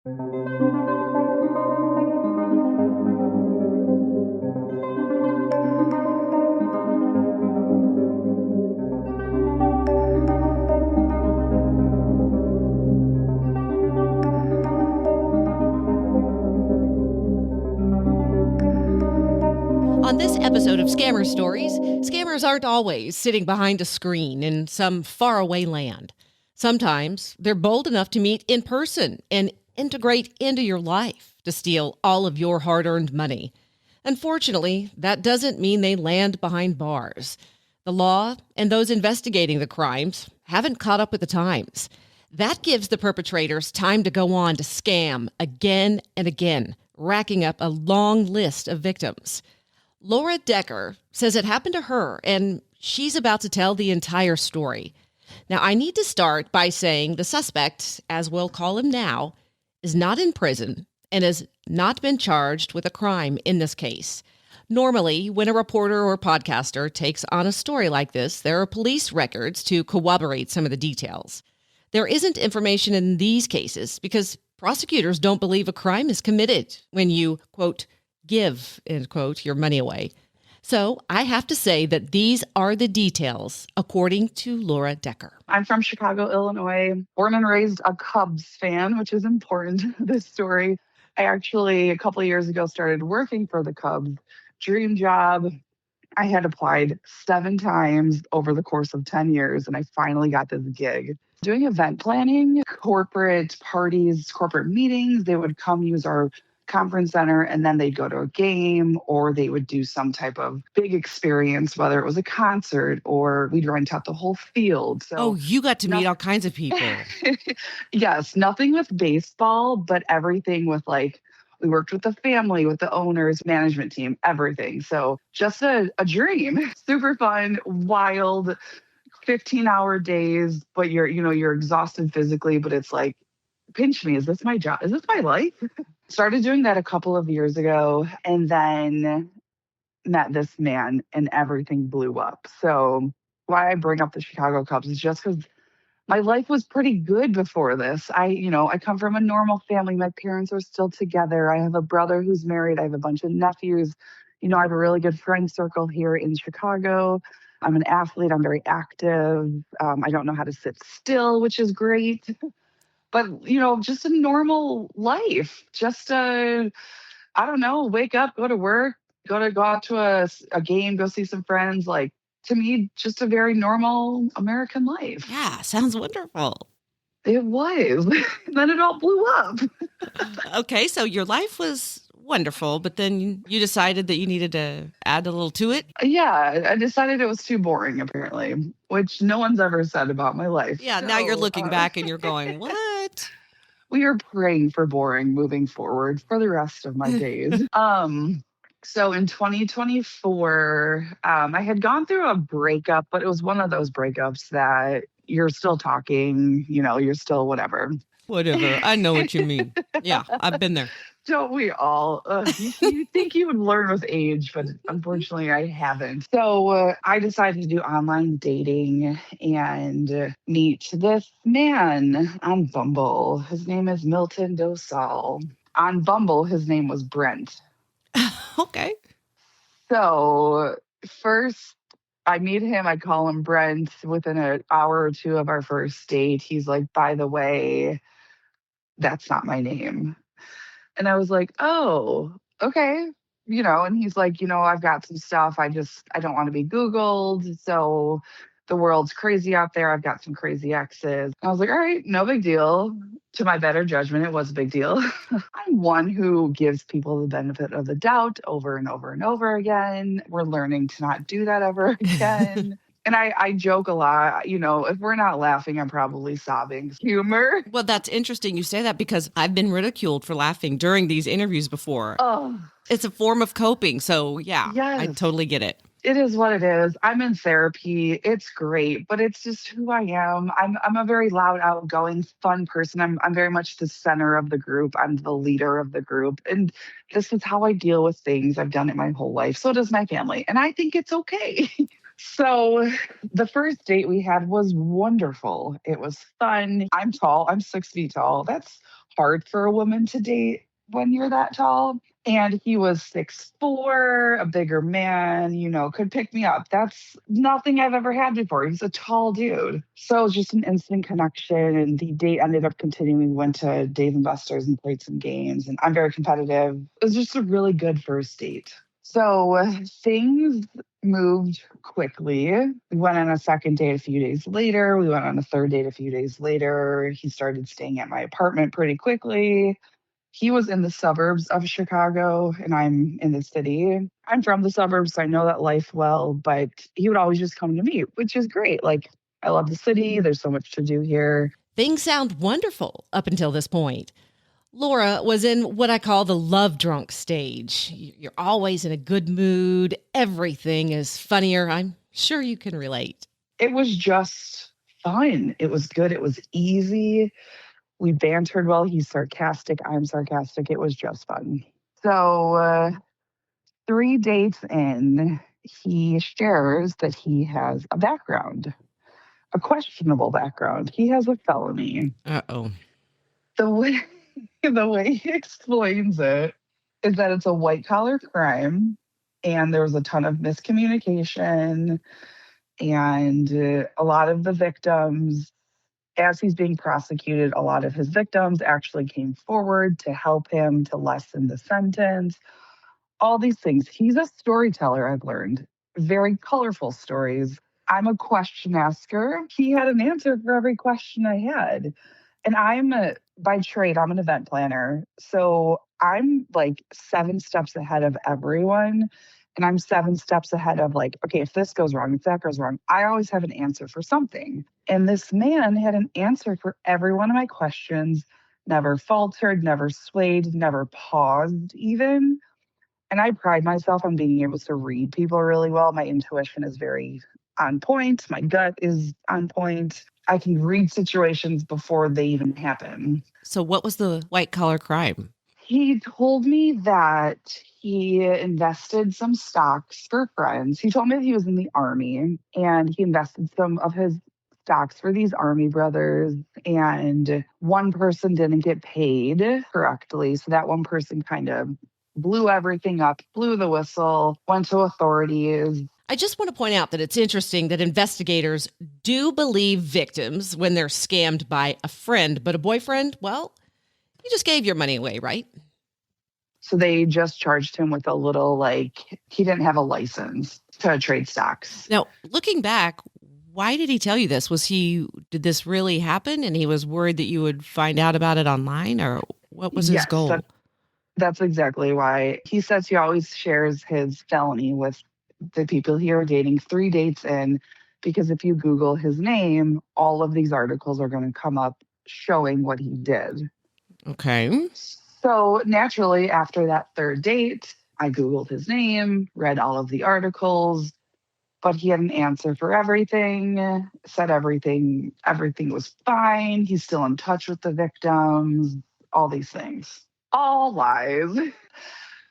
On this episode of Scammer Stories, scammers aren't always sitting behind a screen in some faraway land. Sometimes they're bold enough to meet in person and integrate into your life to steal all of your hard-earned money. Unfortunately, that doesn't mean they land behind bars. The law and those investigating the crimes haven't caught up with the times. That gives the perpetrators time to go on to scam again and again, racking up a long list of victims. Laura Decker says it happened to her, and she's about to tell the entire story. Now, I need to start by saying the suspect, as we'll call him now, is not in prison and has not been charged with a crime in this case. Normally, when a reporter or podcaster takes on a story like this, there are police records to corroborate some of the details. There isn't information in these cases because prosecutors don't believe a crime is committed when you, quote, give, end quote, your money away. So I have to say that these are the details, according to Laura Decker. I'm from Chicago, Illinois, born and raised a Cubs fan, which is important to this story. I actually, a couple of years ago, started working for the Cubs. Dream job. I had applied 7 times over the course of 10 years, and I finally got this gig. Doing event planning, corporate parties, corporate meetings, they would come use our conference center and then they'd go to a game or they would do some type of big experience, whether it was a concert or we'd rent out the whole field. So you got to meet all kinds of people. Yes, nothing with baseball, but everything with we worked with the family, with the owners, management team, everything. So just a dream. Super fun, wild, 15-hour days, but you're exhausted physically, but it's like, pinch me. Is this my job? Is this my life? Started doing that a couple of years ago and then met this man and everything blew up. So why I bring up the Chicago Cubs is just because my life was pretty good before this. I come from a normal family. My parents are still together. I have a brother who's married. I have a bunch of nephews. I have a really good friend circle here in Chicago. I'm an athlete. I'm very active. I don't know how to sit still, which is great. But, just a normal life. Just I don't know, wake up, go to work, go out to a game, go see some friends. Like, to me, just a very normal American life. Yeah, sounds wonderful. It was. And then it all blew up. Okay, so your life was wonderful, but then you decided that you needed to add a little to it? Yeah, I decided it was too boring, apparently, which no one's ever said about my life. Yeah, so, now you're looking back and you're going, what? We are praying for boring moving forward for the rest of my days. So in 2024, I had gone through a breakup, but it was one of those breakups that you're still talking, you're still whatever. Whatever. I know what you mean. Yeah, I've been there. Don't we all? You think you would learn with age, but unfortunately I haven't. So I decided to do online dating and meet this man on Bumble. His name is Milton Dosal. On Bumble, his name was Brent. Okay. So first I meet him, I call him Brent. Within an hour or two of our first date, he's like, by the way, that's not my name. And I was like, oh, okay. And he's like, I've got some stuff. I don't want to be Googled. So the world's crazy out there. I've got some crazy exes. I was like, all right, no big deal. To my better judgment, it was a big deal. I'm one who gives people the benefit of the doubt over and over and over again. We're learning to not do that ever again. And I joke a lot, if we're not laughing, I'm probably sobbing. Humor. Well, that's interesting you say that because I've been ridiculed for laughing during these interviews before. Oh. It's a form of coping. So yeah, yes. I totally get it. It is what it is. I'm in therapy. It's great, but it's just who I am. I'm a very loud, outgoing, fun person. I'm very much the center of the group. I'm the leader of the group. And this is how I deal with things. I've done it my whole life. So does my family. And I think it's okay. So the first date we had was wonderful. It was fun. I'm tall. I'm 6 feet tall. That's hard for a woman to date when you're that tall. And he was 6'4", a bigger man, could pick me up. That's nothing I've ever had before. He's a tall dude. So it was just an instant connection. And the date ended up continuing. We went to Dave and Buster's and played some games. And I'm very competitive. It was just a really good first date. So things moved quickly. We went on a second date a few days later. We went on a third date a few days later. He started staying at my apartment pretty quickly. He was in the suburbs of Chicago and I'm in the city. I'm from the suburbs, so I know that life well, but he would always just come to me, which is great. Like, I love the city. There's so much to do here. Things sound wonderful up until this point. Laura was in what I call the love drunk stage. You're always in a good mood. Everything is funnier. I'm sure you can relate. It was just fun. It was good. It was easy. We bantered well. He's sarcastic. I'm sarcastic. It was just fun. So 3 dates in, he shares that he has a background, a questionable background. He has a felony. Uh-oh. The way the way he explains it is that it's a white collar crime and there was a ton of miscommunication and a lot of the victims, as he's being prosecuted, a lot of his victims actually came forward to help him to lessen the sentence. All these things. He's a storyteller, I've learned. Very colorful stories. I'm a question asker. He had an answer for every question I had. And by trade, I'm an event planner. So I'm like 7 steps ahead of everyone. And I'm 7 steps ahead of like, okay, if this goes wrong, if that goes wrong, I always have an answer for something. And this man had an answer for every one of my questions, never faltered, never swayed, never paused even. And I pride myself on being able to read people really well. My intuition is very on point. My gut is on point. I can read situations before they even happen. So what was the white collar crime? He told me that he invested some stocks for friends. He told me that he was in the army and he invested some of his stocks for these army brothers. And one person didn't get paid correctly. So that one person kind of blew everything up, blew the whistle, went to authorities. I just want to point out that it's interesting that investigators do believe victims when they're scammed by a friend, but a boyfriend, well, you just gave your money away, right? So they just charged him with a little, he didn't have a license to trade stocks. Now, looking back, why did he tell you this? Did this really happen and he was worried that you would find out about it online, or what was his goal? That's exactly why. He says he always shares his felony with the people he are dating 3 dates in, because if you Google his name, all of these articles are going to come up showing what he did. Okay. So naturally, after that third date, I Googled his name, read all of the articles, but he had an answer for everything, said everything was fine. He's still in touch with the victims, all these things. All lies.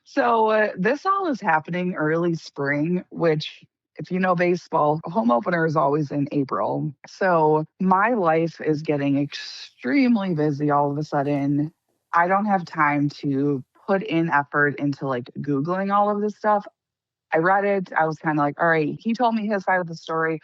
So this all is happening early spring, which, if you know baseball, a home opener is always in April. So my life is getting extremely busy all of a sudden. I don't have time to put in effort into Googling all of this stuff. I read it. I was kind of like, all right, he told me his side of the story.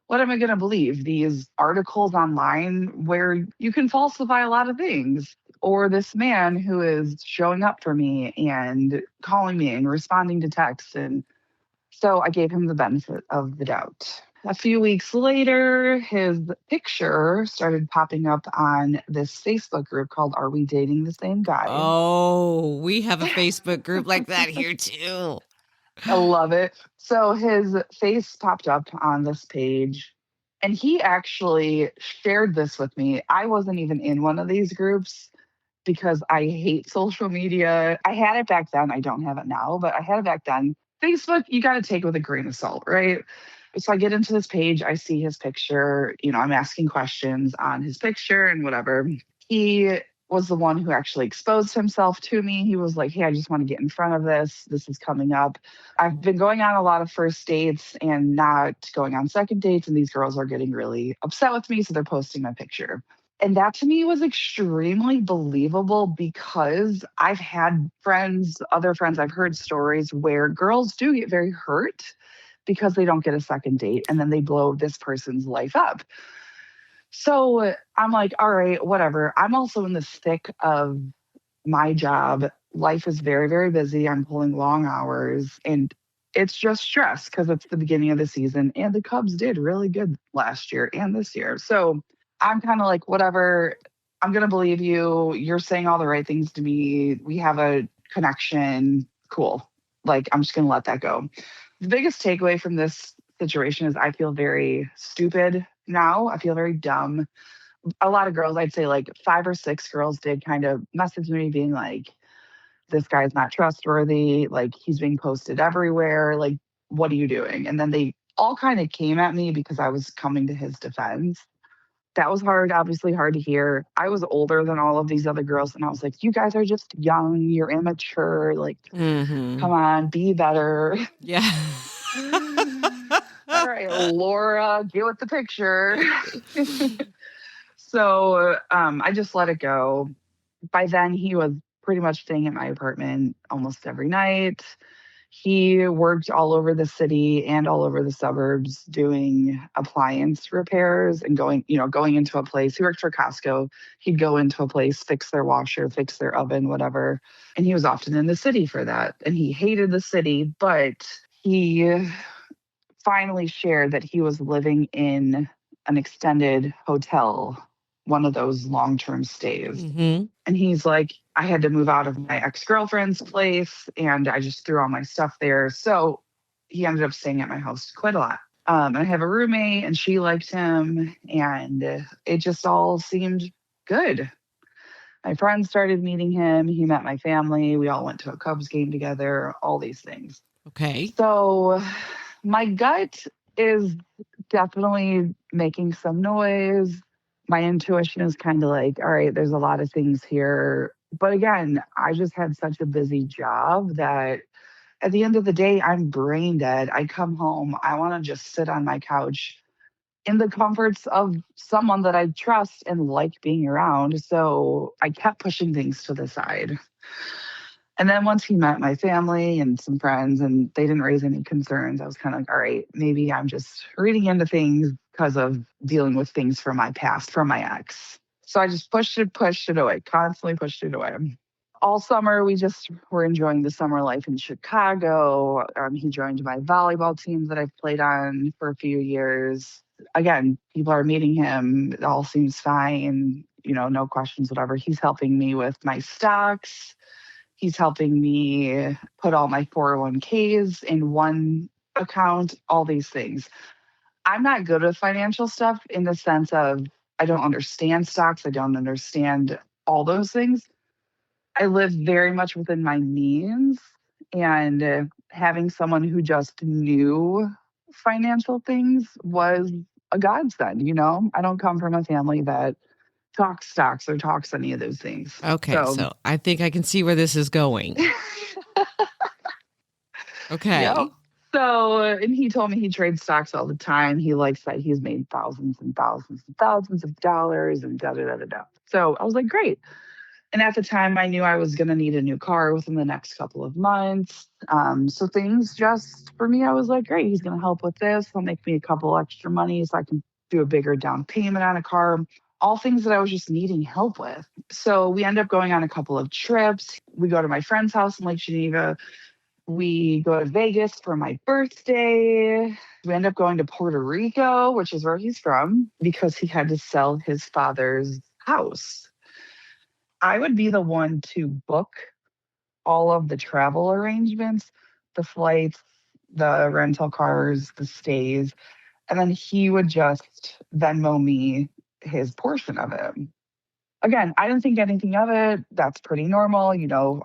What am I going to believe? These articles online where you can falsify a lot of things, or this man who is showing up for me and calling me and responding to texts. And so I gave him the benefit of the doubt. A few weeks later, his picture started popping up on this Facebook group called Are We Dating the Same Guy? Oh, we have a Facebook group like that here too. I love it. So his face popped up on this page and he actually shared this with me. I wasn't even in one of these groups because I hate social media. I had it back then. I don't have it now, but I had it back then. Facebook, you got to take with a grain of salt, right? So I get into this page. I see his picture. I'm asking questions on his picture and whatever. He was the one who actually exposed himself to me. He was like, hey, I just want to get in front of this. This is coming up. I've been going on a lot of first dates and not going on second dates. And these girls are getting really upset with me. So they're posting my picture. And that to me was extremely believable because I've had friends, other friends, I've heard stories where girls do get very hurt because they don't get a second date and then they blow this person's life up. So I'm like, all right, whatever. I'm also in the thick of my job. Life is very, very busy. I'm pulling long hours and it's just stress because it's the beginning of the season. And the Cubs did really good last year and this year. So I'm kind of like, whatever. I'm going to believe you. You're saying all the right things to me. We have a connection. Cool. Like, I'm just going to let that go. The biggest takeaway from this situation is I feel very stupid now. I feel very dumb. A lot of girls, I'd say like 5 or 6 girls did kind of message me being like, this guy's not trustworthy. Like, he's being posted everywhere. Like, what are you doing? And then they all kind of came at me because I was coming to his defense. That was hard, obviously hard to hear. I was older than all of these other girls. And I was like, you guys are just young. You're immature. Like, Mm-hmm. come on, be better. Yeah. All right, Laura, get with the picture. So I just let it go. By then, he was pretty much staying at my apartment almost every night. He worked all over the city and all over the suburbs doing appliance repairs and going into a place. He worked for Costco. He'd go into a place, fix their washer, fix their oven, whatever. And he was often in the city for that. And he hated the city, but he finally shared that he was living in an extended hotel, one of those long term stays. Mm-hmm. And he's like, I had to move out of my ex girlfriend's place and I just threw all my stuff there. So he ended up staying at my house quite a lot. I have a roommate and she liked him, and it just all seemed good. My friends started meeting him. He met my family. We all went to a Cubs game together, all these things. Okay. So my gut is definitely making some noise. My intuition is kind of like, all right, there's a lot of things here. But again, I just had such a busy job that at the end of the day, I'm brain dead. I come home, I want to just sit on my couch in the comforts of someone that I trust and like being around. So I kept pushing things to the side. And then once he met my family and some friends and they didn't raise any concerns, I was kind of like, all right, maybe I'm just reading into things because of dealing with things from my past, from my ex. So I just pushed it away, constantly pushed it away. All summer, we just were enjoying the summer life in Chicago. He joined my volleyball team that I've played on for a few years. Again, people are meeting him. It all seems fine, no questions, whatever. He's helping me with my stocks. He's helping me put all my 401ks in one account, all these things. I'm not good with financial stuff in the sense of I don't understand stocks. I don't understand all those things. I live very much within my means, and having someone who just knew financial things was a godsend. I don't come from a family that talks stocks or talks any of those things. Okay. So, So I think I can see where this is going. yep. Okay. So, and he told me he trades stocks all the time. He likes that he's made thousands and thousands and thousands of dollars and da da da da da. So I was like, great. And at the time, I knew I was going to need a new car within the next couple of months. So things just, for me, I was like, great, he's going to help with this. He'll make me a couple extra money so I can do a bigger down payment on a car. All things that I was just needing help with. So we end up going on a couple of trips. We go to my friend's house in Lake Geneva. We go to Vegas for my birthday. We end up going to Puerto Rico, which is where he's from, because he had to sell his father's house. I would be the one to book all of the travel arrangements, the flights, the rental cars, the stays, and then he would just Venmo me his portion of it. Again, I didn't think anything of it. That's pretty normal.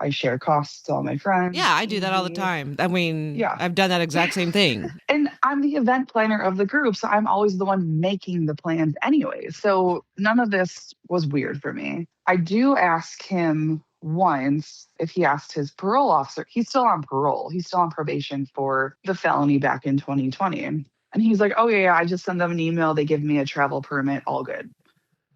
I share costs to all my friends. Yeah, I do that all the Easy. time. I mean, Yeah. I've done that exact same thing. And I'm the event planner of the group, so I'm always the one making the plans anyway. So none of this was weird for me. I do ask him once if he asked his parole officer. He's still on parole. He's still on probation for the felony back in 2020. And he's like, oh, yeah, I just send them an email. They give me a travel permit. All good.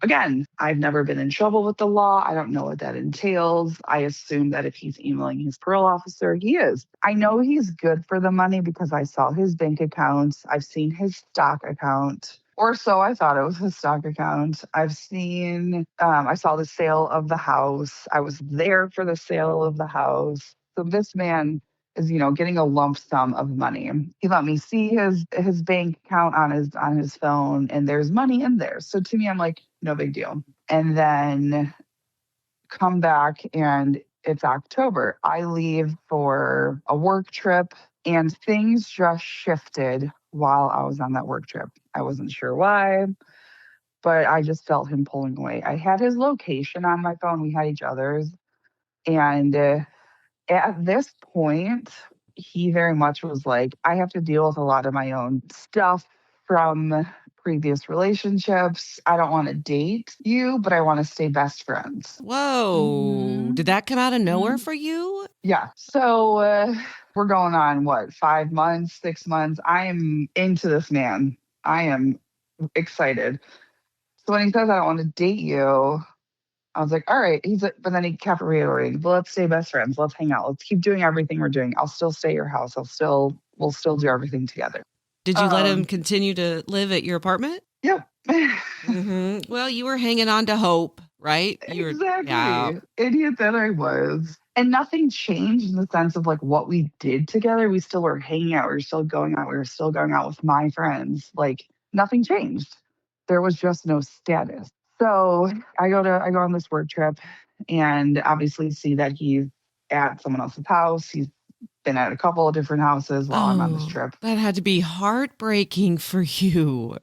Again, I've never been in trouble with the law. I don't know what that entails. I assume that if he's emailing his parole officer, he is. I know he's good for the money because I saw his bank accounts. I've seen his stock account. Or so I thought it was his stock account. I saw the sale of the house. I was there for the sale of the house. So this man is, getting a lump sum of money. He let me see his bank account on his phone, and there's money in there. So to me, I'm like, no big deal. And then come back, and it's October. I leave for a work trip, and things just shifted while I was on that work trip. I wasn't sure why, but I just felt him pulling away. I had his location on my phone. We had each other's, and at this point, he very much was like, I have to deal with a lot of my own stuff from previous relationships. I don't want to date you, but I want to stay best friends. Whoa. Did Hmm. that come out of nowhere Hmm. for you? Yeah. So we're going on what, 5 months, 6 months? I am into this man. I am excited. So when he says, I don't want to date you, I was like, all right. He's like, but then he kept reiterating, well, let's stay best friends. Let's hang out. Let's keep doing everything we're doing. I'll still stay at your house. We'll still do everything together. Did you let him Um, continue to live at your apartment? yeah. Well, you were hanging on to hope, right? You were, yeah. Exactly. Idiot that I was. And nothing changed in the sense of like what we did together. We still were hanging out. We were still going out. We were still going out with my friends. Like nothing changed. There was just no status. So I go on this work trip and obviously see that he's at someone else's house. He's been at a couple of different houses while I'm on this Oh, trip. that had to be heartbreaking for you.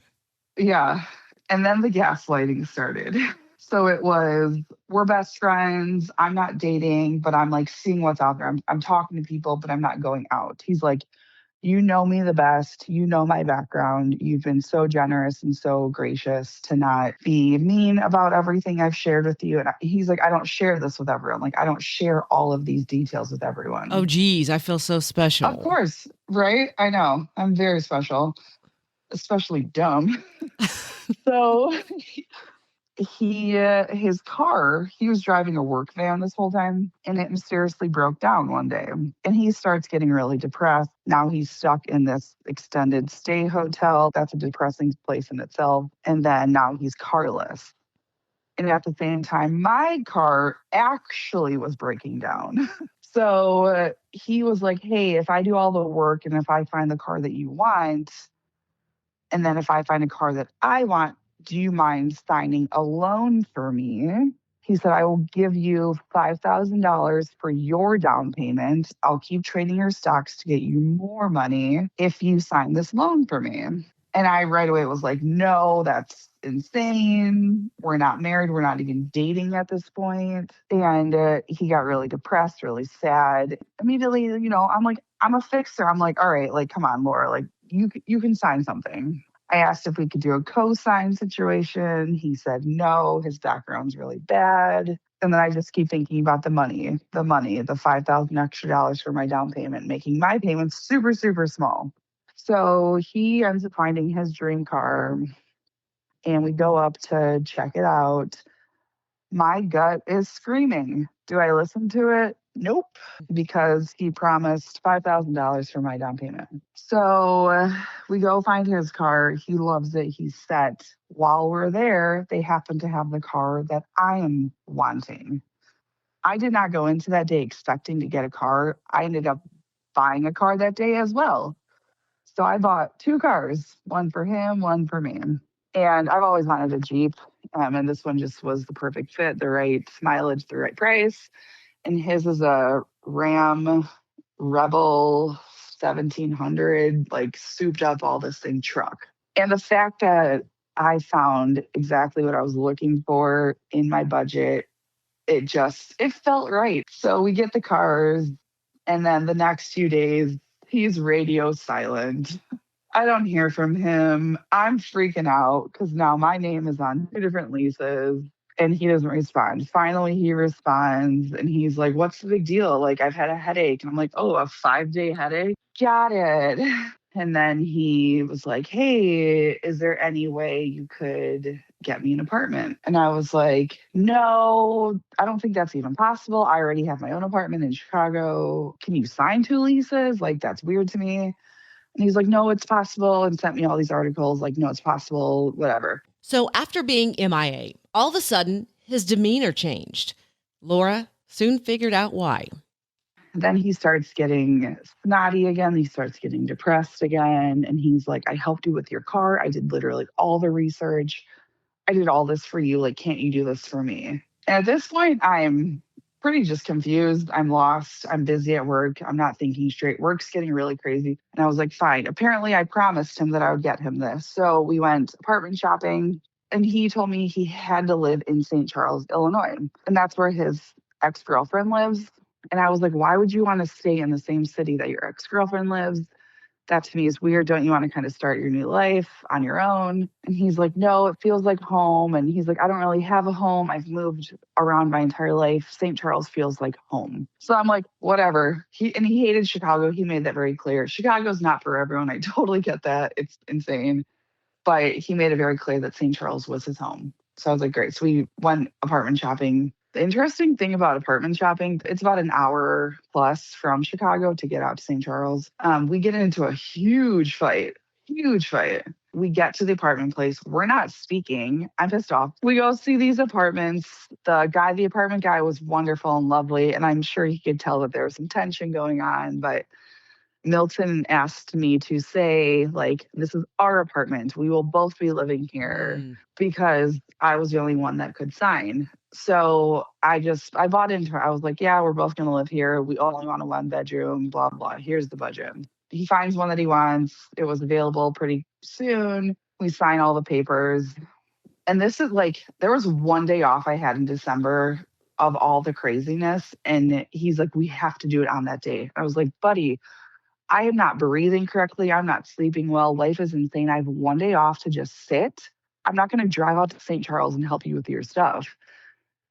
Yeah. And then the gaslighting started. So it was, we're best friends. I'm not dating, but I'm like seeing what's out there. I'm talking to people, but I'm not going out. He's like, you know me the best. You know my background. You've been so generous and so gracious to not be mean about everything I've shared with you. And he's like, I don't share this with everyone. Like, I don't share all of these details with Oh, everyone. geez, I feel so Of special. course, right? I know. I'm very special, especially dumb. So his car, he was driving a work van this whole time, and it mysteriously broke down one day, and he starts getting really depressed. Now he's stuck in this extended stay hotel. That's a depressing place in itself. And then now he's carless, and at the same time my car actually was breaking down. So he was like, hey, if I do all the work and if I find the car that you want, and then if I find a car that I want, do you mind signing a loan for me? He said, I will give you $5,000 for your down payment. I'll keep trading your stocks to get you more money if you sign this loan for me. And I right away was like, no, that's insane. We're not married. We're not even dating at this point. And he got really depressed, really sad. Immediately, I'm like, I'm a fixer. I'm like, all right, like, come on, Laura, like, you can sign something. I asked if we could do a co-sign situation. He said no, his background's really bad. And then I just keep thinking about the 5,000 extra dollars for my down payment, making my payments super, super small. So he ends up finding his dream car, and we go up to check it out. My gut is screaming. Do I listen to it? Nope, because he promised $5,000 for my down payment. So we go find his car. He loves it. He's set. While we're there, they happen to have the car that I am wanting. I did not go into that day expecting to get a car. I ended up buying a car that day as well. So I bought two cars, one for him, one for me. And I've always wanted a Jeep. And this one just was the perfect fit, the right mileage, the right price. And his is a Ram Rebel 1700, like souped up all this thing truck. And the fact that I found exactly what I was looking for in my budget, it felt right. So we get the cars, and then the next few days, he's radio silent. I don't hear from him. I'm freaking out because now my name is on two different leases and he doesn't respond. Finally, he responds and he's like, what's the big deal? Like, I've had a headache. And I'm like, oh, a 5-day headache? Got it. And then he was like, "Hey, is there any way you could get me an apartment?" And I was like, "No, I don't think that's even possible. I already have my own apartment in Chicago. Can you sign two leases? Like, that's weird to me." And he's like, "No, it's possible," and sent me all these articles like, "No, it's possible, whatever." So after being MIA, all of a sudden, his demeanor changed. Laura soon figured out why. Then he starts getting snotty again. He starts getting depressed again. And he's like, "I helped you with your car. I did literally all the research. I did all this for you. Like, can't you do this for me?" And at this point, I'm pretty just confused. I'm lost. I'm busy at work. I'm not thinking straight. Work's getting really crazy. And I was like, fine. Apparently, I promised him that I would get him this. So we went apartment shopping, and he told me he had to live in St. Charles, Illinois. And that's where his ex girlfriend lives. And I was like, why would you want to stay in the same city that your ex girlfriend lives? That to me is weird. Don't you want to kind of start your new life on your own? And he's like, no, it feels like home. And he's like, I don't really have a home. I've moved around my entire life. St. Charles feels like home. So I'm like, whatever. He hated Chicago. He made that very clear. Chicago's not for everyone. I totally get that. It's insane. But he made it very clear that St. Charles was his home. So I was like, great. So we went apartment shopping. The interesting thing about apartment shopping, it's about an hour plus from Chicago to get out to St. Charles. We get into a huge fight, huge fight. We get to the apartment place. We're not speaking. I'm pissed off. We go see these apartments. The apartment guy was wonderful and lovely. And I'm sure he could tell that there was some tension going on. But Milton asked me to say, like, this is our apartment. We will both be living here Mm. because I was the only one that could sign. So I bought into it. I was like, yeah, we're both going to live here. We only want a one bedroom, blah, blah. Here's the budget. He finds one that he wants. It was available pretty soon. We sign all the papers. And this is like, there was one day off I had in December of all the craziness. And he's like, we have to do it on that day. I was like, buddy, I am not breathing correctly. I'm not sleeping well. Life is insane. I have one day off to just sit. I'm not going to drive out to St. Charles and help you with your stuff.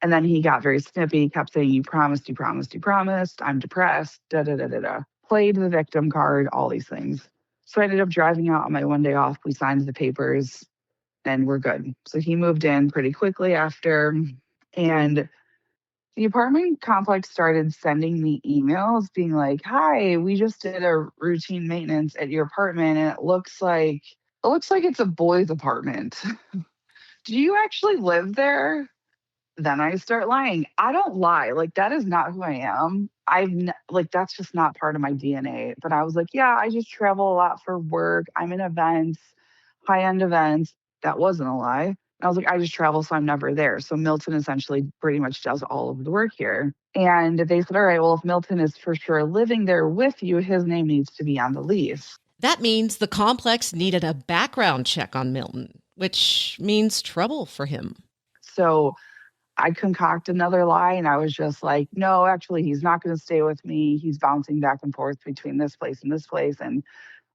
And then he got very snippy, he kept saying, you promised, you promised, you promised. I'm depressed, da da da da da. Played the victim card, all these things. So I ended up driving out on my one day off. We signed the papers and we're good. So he moved in pretty quickly after. And the apartment complex started sending me emails being like, "Hi, we just did a routine maintenance at your apartment and it looks like it's a boys apartment. Do you actually live there?" Then I start lying. I don't lie. Like, that is not who I am. Like, that's just not part of my DNA. But I was like, yeah, I just travel a lot for work. I'm in events, high end events. That wasn't a lie. I was like, I just travel, so I'm never there. So Milton essentially pretty much does all of the work here. And they said, all right, well, if Milton is for sure living there with you, his name needs to be on the lease. That means the complex needed a background check on Milton, which means trouble for him. So I concoct another lie and I was just like, no, actually, he's not going to stay with me. He's bouncing back and forth between this place and this place. And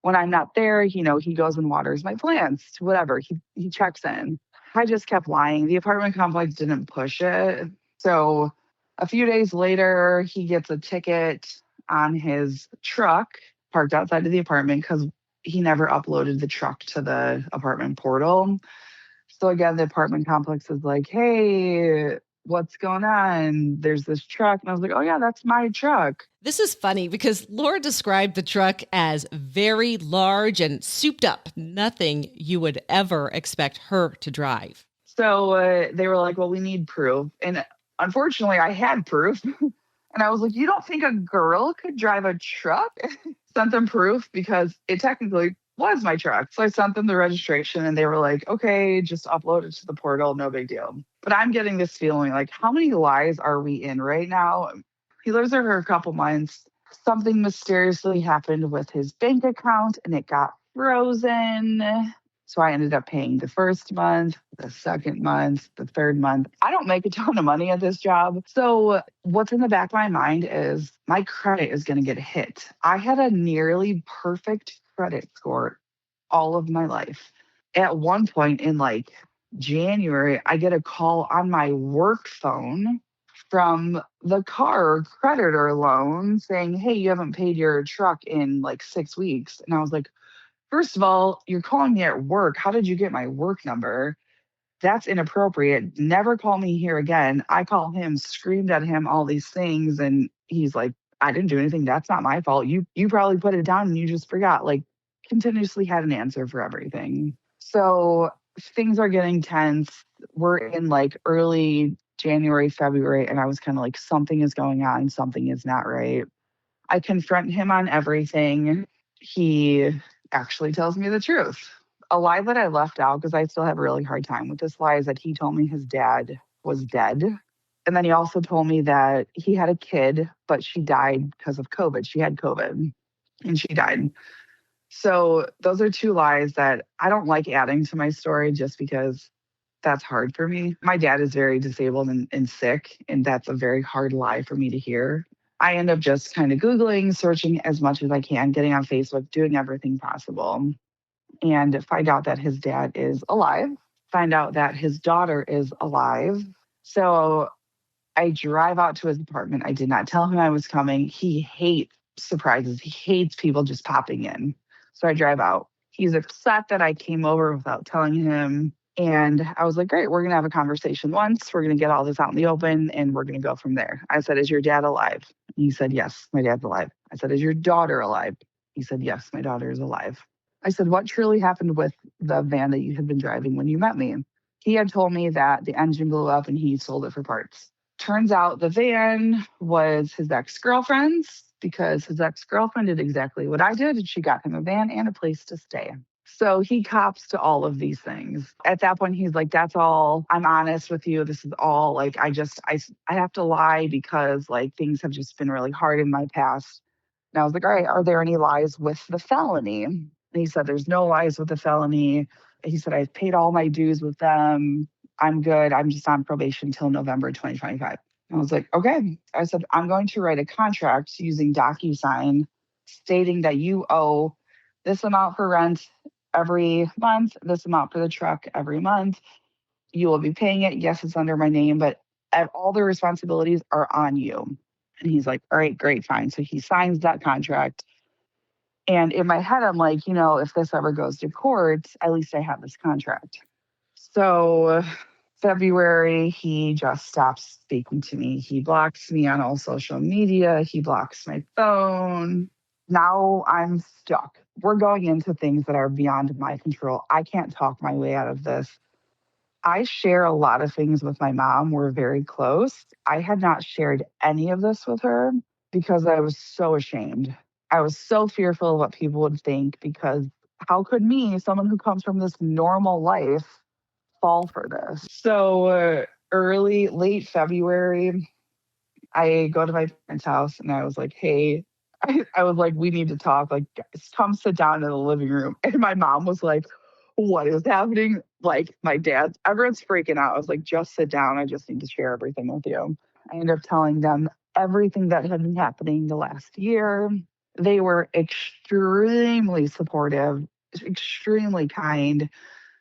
when I'm not there, he goes and waters my plants, whatever. He checks in. I just kept lying. The apartment complex didn't push it. So a few days later, he gets a ticket on his truck parked outside of the apartment because he never uploaded the truck to the apartment portal. So again, the apartment complex is like, hey, what's going on? There's this truck. And I was like, oh, yeah, that's my truck. This is funny because Laura described the truck as very large and souped up, nothing you would ever expect her to drive. So they were like, well, we need proof. And unfortunately, I had proof. And I was like, you don't think a girl could drive a truck? Sent them proof because it technically was my truck. So I sent them the registration and they were like, okay, just upload it to the portal. No big deal. But I'm getting this feeling like, how many lies are we in right now? He lives there for a couple months. Something mysteriously happened with his bank account and it got frozen. So I ended up paying the first month, the second month, the third month. I don't make a ton of money at this job. So what's in the back of my mind is my credit is going to get hit. I had a nearly perfect credit score all of my life. At one point in like January, I get a call on my work phone from the car creditor loan saying, hey, you haven't paid your truck in like 6 weeks. And I was like, First of all, you're calling me at work. How did you get my work number? That's inappropriate. Never call me here again. I call him, screamed at him all these things, and he's like, I didn't do anything. That's not my fault. You probably put it down and you just forgot. Like, continuously had an answer for everything. So things are getting tense. We're in like early January, February, and I was kind of like, something is going on, something is not right. I confront him on everything. He actually tells me the truth. A lie that I left out, because I still have a really hard time with this lie, is that he told me his dad was dead. And then he also told me that he had a kid, but she died because of COVID. She had COVID and she died. So those are two lies that I don't like adding to my story just because that's hard for me. My dad is very disabled and sick, and that's a very hard lie for me to hear. I end up just kind of Googling, searching as much as I can, getting on Facebook, doing everything possible, and find out that his dad is alive, find out that his daughter is alive. So I drive out to his apartment. I did not tell him I was coming. He hates surprises. He hates people just popping in. So I drive out. He's upset that I came over without telling him. And I was like, great, we're going to have a conversation once. We're going to get all this out in the open and we're going to go from there. I said, is your dad alive? And he said, yes, my dad's alive. I said, is your daughter alive? He said, yes, my daughter is alive. I said, what truly happened with the van that you had been driving when you met me? He had told me that the engine blew up and he sold it for parts. Turns out the van was his ex-girlfriend's because his ex-girlfriend did exactly what I did, and she got him a van and a place to stay. So he cops to all of these things. At that point, he's like, that's all. I'm honest with you. This is all like, I have to lie because like things have just been really hard in my past. And I was like, all right, are there any lies with the felony? And he said, there's no lies with the felony. He said, I've paid all my dues with them. I'm good. I'm just on probation until November 2025. I was like, okay. I said, I'm going to write a contract using DocuSign stating that you owe this amount for rent every month, this amount for the truck every month. You will be paying it. Yes, it's under my name, but all the responsibilities are on you. And he's like, all right, great, fine. So he signs that contract. And in my head, I'm like, if this ever goes to court, at least I have this contract. So February, he just stops speaking to me. He blocks me on all social media. He blocks my phone. Now I'm stuck. We're going into things that are beyond my control. I can't talk my way out of this. I share a lot of things with my mom. We're very close. I had not shared any of this with her because I was so ashamed. I was so fearful of what people would think because how could me, someone who comes from this normal life, fall for this? So late February, I go to my parents' house and I was like, hey, I was like, we need to talk. Like, come sit down in the living room. And my mom was like, what is happening? Like, everyone's freaking out. I was like, just sit down. I just need to share everything with you. I ended up telling them everything that had been happening the last year. They were extremely supportive, extremely kind.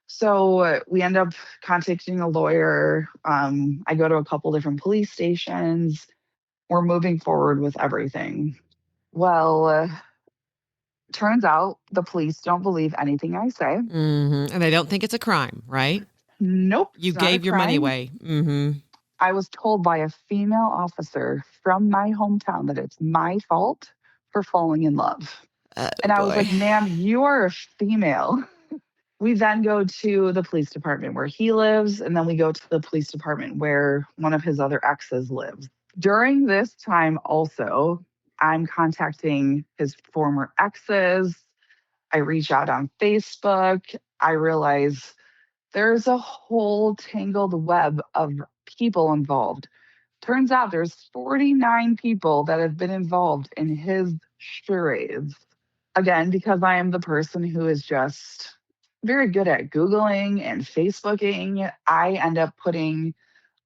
So we end up contacting a lawyer. I go to a couple different police stations. We're moving forward with everything. Well, turns out the police don't believe anything I say. And they don't think it's a crime, right? Nope. You It's not a gave your money crime. away. I was told by a female officer from my hometown that it's my fault for falling in love. Oh, And I was boy. like, ma'am, you are a female. We then go to the police department where he lives, and then we go to the police department where one of his other exes lives. During this time, also, I'm contacting his former exes. I reach out on Facebook. I realize there's a whole tangled web of people involved. Turns out there's 49 people that have been involved in his charades. Again, because I am the person who is just very good at Googling and Facebooking, I end up putting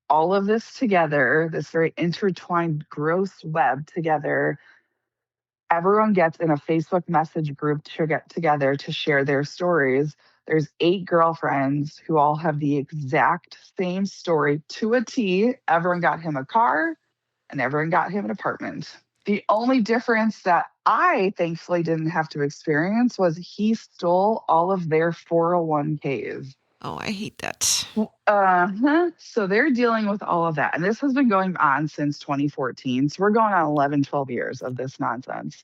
all of this together, this very intertwined, gross web together. Everyone gets in a Facebook message group to get together to share their stories. There's 8 girlfriends who all have the exact same story to a T. Everyone got him a car and everyone got him an apartment. The only difference that I thankfully didn't have to experience was he stole all of their 401ks. Oh, I hate that. So they're dealing with all of that. And this has been going on since 2014. So we're going on 11, 12 years of this nonsense.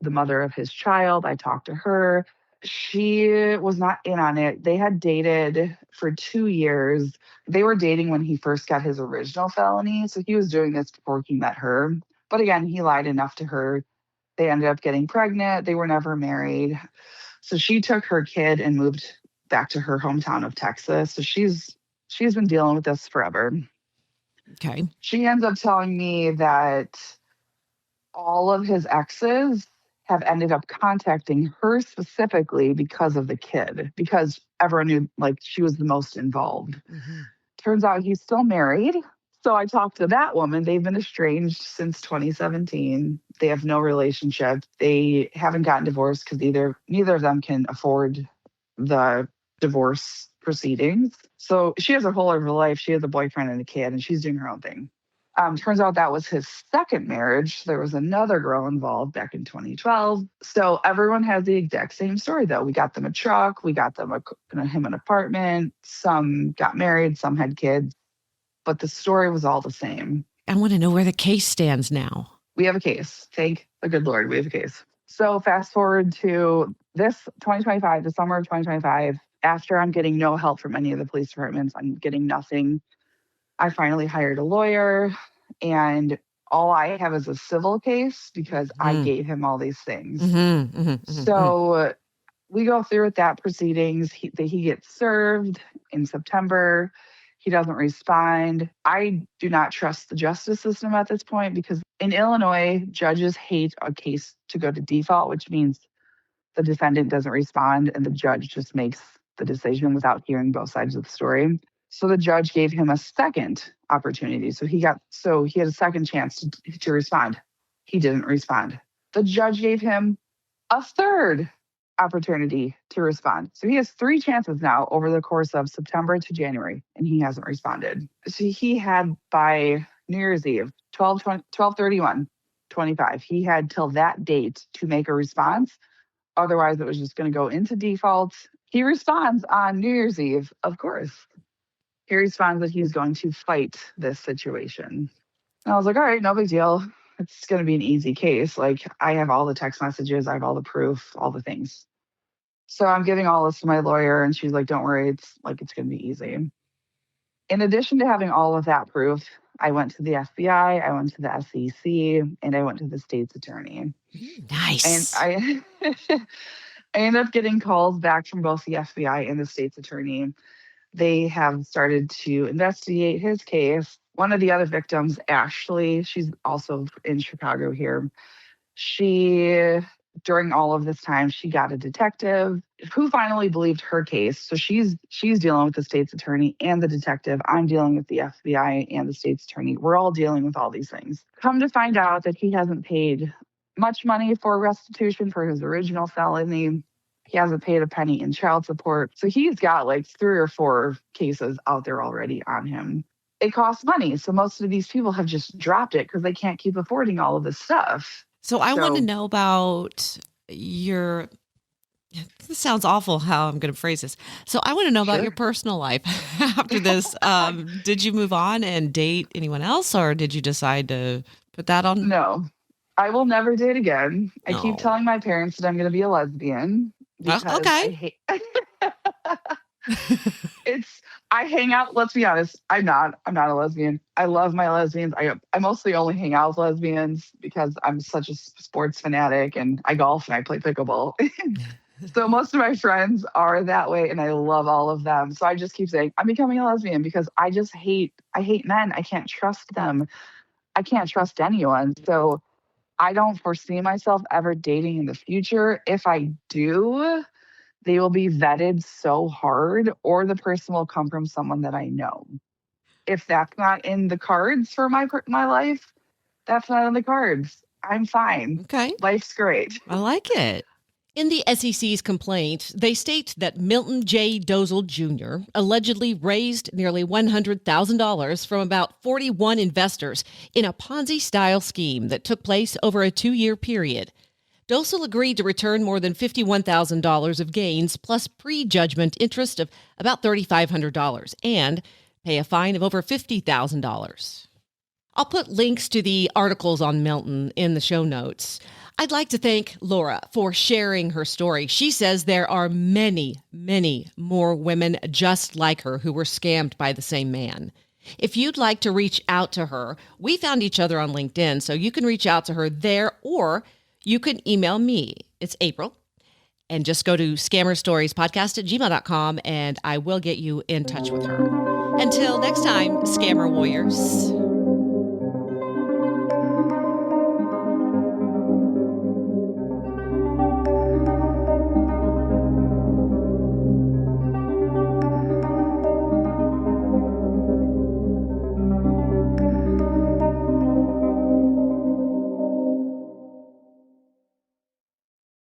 The mother of his child, I talked to her. She was not in on it. They had dated for 2 years. They were dating when he first got his original felony. So he was doing this before he met her. But again, he lied enough to her. They ended up getting pregnant. They were never married. So she took her kid and moved back to her hometown of Texas. So she's been dealing with this forever. Okay. She ends up telling me that all of his exes have ended up contacting her specifically because of the kid, because everyone knew like she was the most involved. Mm-hmm. Turns out he's still married. So I talked to that woman. They've been estranged since 2017. They have no relationship. They haven't gotten divorced because neither of them can afford the divorce proceedings. So she has a whole other life. She has a boyfriend and a kid, and she's doing her own thing. Turns out that was his second marriage. There was another girl involved back in 2012. So everyone has the exact same story, though. We got them a truck, we got them him an apartment. Some got married, some had kids, but the story was all the same. I want to know where the case stands now. We have a case. Thank the good Lord, we have a case. So fast forward to this 2025, the summer of 2025. After I'm getting no help from any of the police departments, I'm getting nothing. I finally hired a lawyer, and all I have is a civil case because I gave him all these things. Mm-hmm, mm-hmm, So we go through with that proceedings. He gets served in September. He doesn't respond. I do not trust the justice system at this point because in Illinois, judges hate a case to go to default, which means the defendant doesn't respond and the judge just makes the decision without hearing both sides of the story. So the judge gave him a second opportunity. So he had a second chance to respond. He didn't respond. The judge gave him a third opportunity to respond. So he has three chances now over the course of September to January, and he hasn't responded. So he had by New Year's Eve, 12/31/25, he had till that date to make a response. Otherwise, it was just going to go into default. He responds on New Year's Eve, of course. He responds that he's going to fight this situation. And I was like, all right, no big deal. It's going to be an easy case. Like, I have all the text messages, I have all the proof, all the things. So I'm giving all this to my lawyer, and she's like, don't worry, it's going to be easy. In addition to having all of that proof, I went to the FBI, I went to the SEC, and I went to the state's attorney. And Nice. I I ended up getting calls back from both the FBI and the state's attorney. They have started to investigate his case. One of the other victims, Ashley, she's also in Chicago here. She, during all of this time, she got a detective who finally believed her case. So she's dealing with the state's attorney and the detective. I'm dealing with the FBI and the state's attorney. We're all dealing with all these things. Come to find out that he hasn't paid much money for restitution for his original felony. He hasn't paid a penny in child support. So he's got like 3 or 4 cases out there already on him. It costs money. So most of these people have just dropped it because they can't keep affording all of this stuff. So I want to know about your. This sounds awful how I'm going to phrase this. So I want to know about your personal life after this. Did you move on and date anyone else, or did you decide to put that on? No, I will never date again. I keep No. telling my parents that I'm going to be a lesbian because Okay. I hate. I hang out. Let's be honest. I'm not a lesbian. I love my lesbians. I mostly only hang out with lesbians because I'm such a sports fanatic and I golf and I play pickleball. So most of my friends are that way and I love all of them. So I just keep saying I'm becoming a lesbian because I hate men. I can't trust them. I can't trust anyone. So I don't foresee myself ever dating in the future. If I do, they will be vetted so hard, or the person will come from someone that I know. If that's not in the cards for my life, that's not in the cards. I'm fine. Okay. Life's great. I like it. In the SEC's complaint, they state that Milton J. Dozel Jr. allegedly raised nearly $100,000 from about 41 investors in a Ponzi-style scheme that took place over a 2-year period. Dozel agreed to return more than $51,000 of gains plus pre-judgment interest of about $3,500 and pay a fine of over $50,000. I'll put links to the articles on Milton in the show notes. I'd like to thank Laura for sharing her story. She says there are many, many more women just like her who were scammed by the same man. If you'd like to reach out to her, we found each other on LinkedIn, so you can reach out to her there, or you can email me. It's April. And just go to scammerstoriespodcast@gmail.com, and I will get you in touch with her. Until next time, Scammer Warriors.